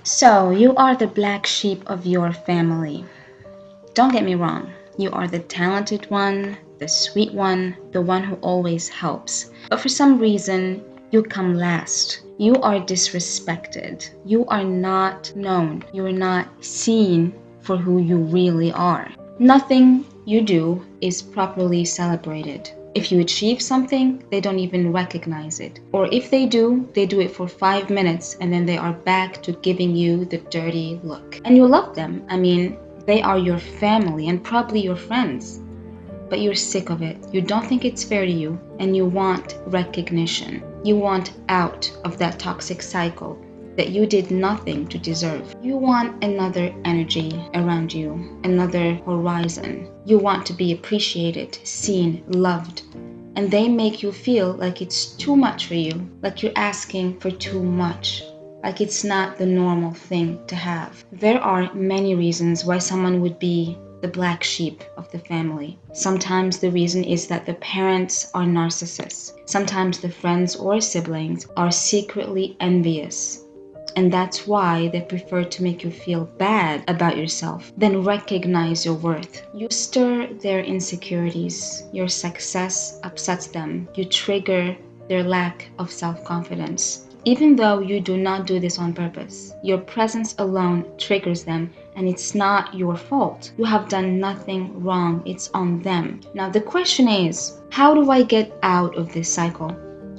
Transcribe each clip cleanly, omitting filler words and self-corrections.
So, you are the black sheep of your family. Don't get me wrong, you are the talented one, the sweet one, the one who always helps. But for some reason, you come last. You are disrespected. You are not known. You are not seen for who you really are. Nothing you do is properly celebrated. If you achieve something, they don't even recognize it. Or if they do it for 5 minutes and then they are back to giving you the dirty look. And you love them. I mean, they are your family and probably your friends. But you're sick of it. You don't think it's fair to you and you want recognition. You want out of that toxic cycle that you did nothing to deserve. You want another energy around you, another horizon. You want to be appreciated, seen, loved. And they make you feel like it's too much for you, like you're asking for too much, like it's not the normal thing to have. There are many reasons why someone would be the black sheep of the family. Sometimes the reason is that the parents are narcissists. Sometimes the friends or siblings are secretly envious. And that's why they prefer to make you feel bad about yourself than recognize your worth. You stir their insecurities. Your success upsets them. You trigger their lack of self-confidence. Even though you do not do this on purpose, your presence alone triggers them, and it's not your fault. You have done nothing wrong. It's on them. Now the question is, how do I get out of this cycle?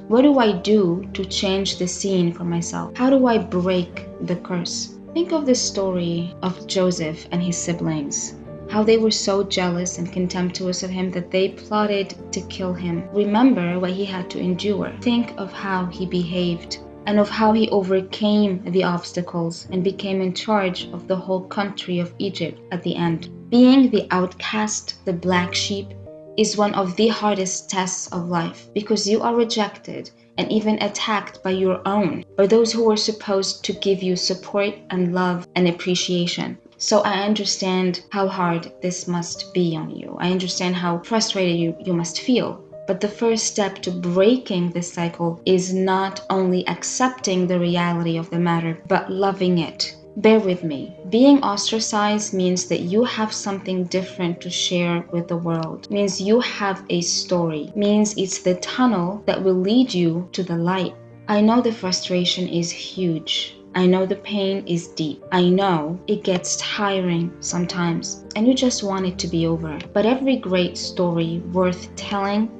What do I do to change the scene for myself? How do I break the curse? Think of the story of Joseph and his siblings. How they were so jealous and contemptuous of him that they plotted to kill him. Remember what he had to endure. Think of how he behaved and of how he overcame the obstacles and became in charge of the whole country of Egypt at the end. Being the outcast, the black sheep, is one of the hardest tests of life because you are rejected and even attacked by your own, by those who were supposed to give you support and love and appreciation. So I understand how hard this must be on you. I understand how frustrated you must feel. But the first step to breaking this cycle is not only accepting the reality of the matter, but loving it. Bear with me. Being ostracized means that you have something different to share with the world. Means you have a story. Means it's the tunnel that will lead you to the light. I know the frustration is huge. I know the pain is deep. I know it gets tiring sometimes and you just want it to be over. But every great story worth telling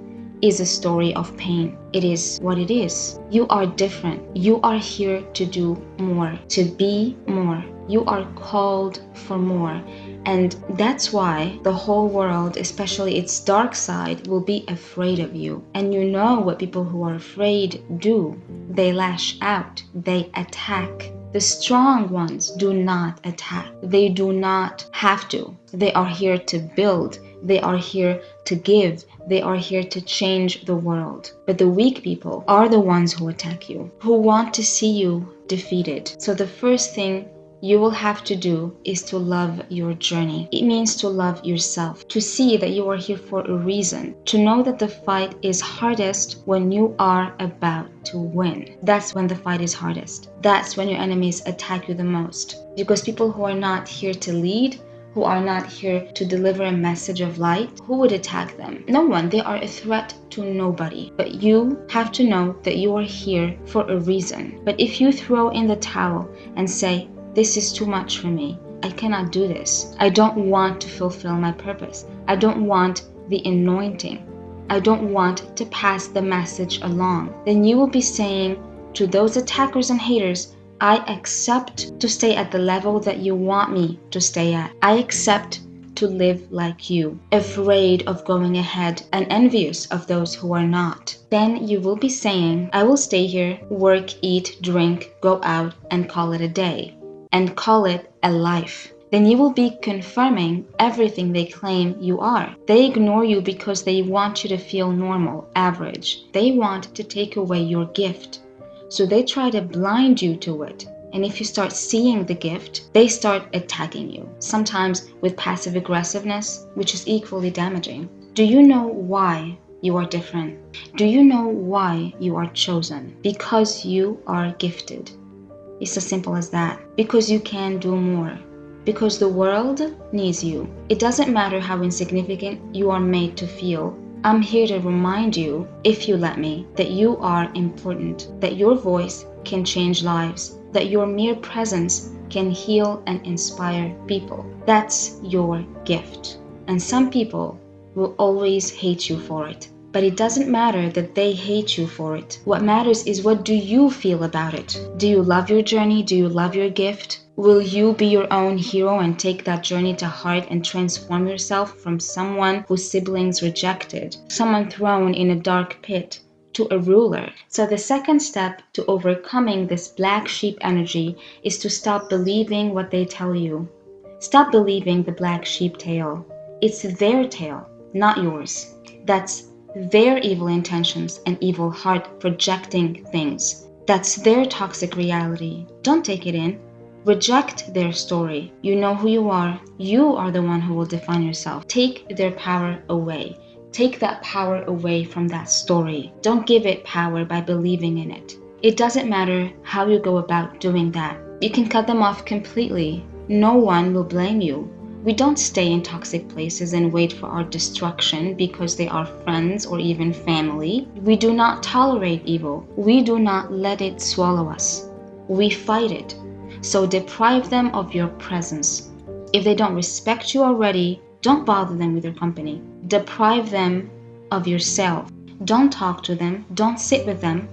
is a story of pain. It is what it is. You are different. You are here to do more, to be more. You are called for more. And that's why the whole world, especially its dark side, will be afraid of you. And you know what people who are afraid do. They lash out. They attack. The strong ones do not attack. They do not have to. They are here to build. They are here to give. They are here to change the world. But the weak people are the ones who attack you, who want to see you defeated. So the first thing you will have to do is to love your journey. It means to love yourself, to see that you are here for a reason, to know that the fight is hardest when you are about to win. That's when the fight is hardest. That's when your enemies attack you the most. Because people who are not here to lead, who are not here to deliver a message of light, who would attack them? No one. They are a threat to nobody. But you have to know that you are here for a reason. But if you throw in the towel and say, this is too much for me, I cannot do this, I don't want to fulfill my purpose, I don't want the anointing, I don't want to pass the message along, then you will be saying to those attackers and haters, I accept to stay at the level that you want me to stay at. I accept to live like you, afraid of going ahead and envious of those who are not. Then you will be saying, I will stay here, work, eat, drink, go out, and call it a day, and call it a life. Then you will be confirming everything they claim you are. They ignore you because they want you to feel normal, average. They want to take away your gift. So they try to blind you to it. And if you start seeing the gift, they start attacking you, sometimes with passive aggressiveness, which is equally damaging. Do you know why you are different? Do you know why you are chosen? Because you are gifted. It's as simple as that. Because you can do more. Because the world needs you. It doesn't matter how insignificant you are made to feel. I'm here to remind you, if you let me, that you are important, that your voice can change lives, that your mere presence can heal and inspire people. That's your gift. And some people will always hate you for it. But it doesn't matter that they hate you for it. What matters is, what do you feel about it? Do you love your journey? Do you love your gift? Will you be your own hero and take that journey to heart and transform yourself from someone whose siblings rejected, someone thrown in a dark pit, to a ruler? So the second step to overcoming this black sheep energy is to stop believing what they tell you. Stop believing the black sheep tale. It's their tale, not yours. That's their evil intentions and evil heart projecting things. That's their toxic reality. Don't take it in. Reject their story. You know who you are. You are the one who will define yourself. Take their power away. Take that power away from that story. Don't give it power by believing in it. It doesn't matter how you go about doing that. You can cut them off completely. No one will blame you. We don't stay in toxic places and wait for our destruction because they are friends or even family. We do not tolerate evil. We do not let it swallow us. We fight it. So deprive them of your presence. If they don't respect you already, don't bother them with your company. Deprive them of yourself. Don't talk to them. Don't sit with them.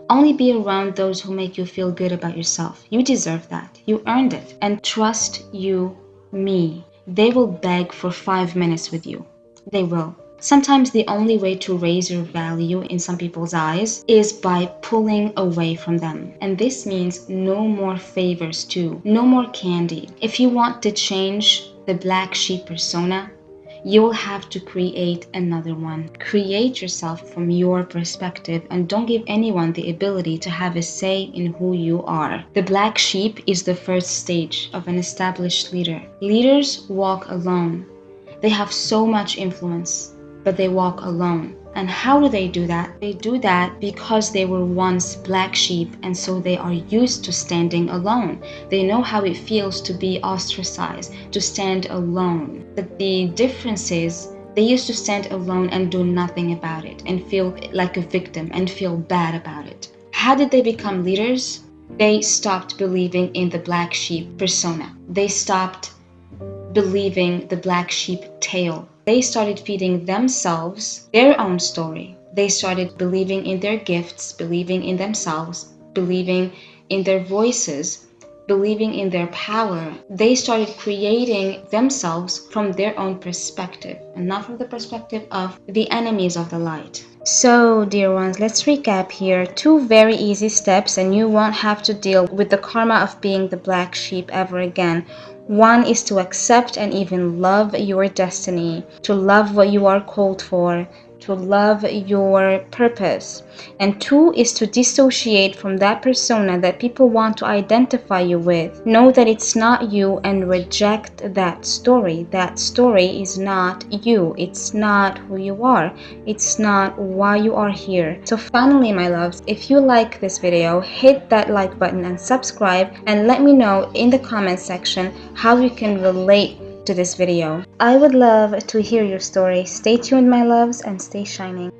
Only be around those who make you feel good about yourself. You deserve that. You earned it. And trust you, me. They will beg for 5 minutes with you. They will. Sometimes the only way to raise your value in some people's eyes is by pulling away from them. And this means no more favors too. No more candy. If you want to change the black sheep persona, you will have to create another one. Create yourself from your perspective and don't give anyone the ability to have a say in who you are. The black sheep is the first stage of an established leader. Leaders walk alone. They have so much influence, but they walk alone. And how do they do that? They do that because they were once black sheep, and so they are used to standing alone. They know how it feels to be ostracized, to stand alone. But the difference is, they used to stand alone and do nothing about it and feel like a victim and feel bad about it. How did they become leaders? They stopped believing in the black sheep persona. They stopped believing the black sheep tale. They started feeding themselves their own story. They started believing in their gifts, believing in themselves, believing in their voices, believing in their power. They started creating themselves from their own perspective and not from the perspective of the enemies of the light. So, dear ones, let's recap here. 2 very easy steps, and you won't have to deal with the karma of being the black sheep ever again. 1 is to accept and even love your destiny, to love what you are called for, to love your purpose. And 2 is to dissociate from that persona that people want to identify you with. Know that it's not you and reject that story. That story is not you. It's not who you are. It's not why you are here. So finally, my loves, if you like this video, hit that like button and subscribe, and let me know in the comment section how you can relate to this video. I would love to hear your story. Stay tuned, my loves, and stay shining.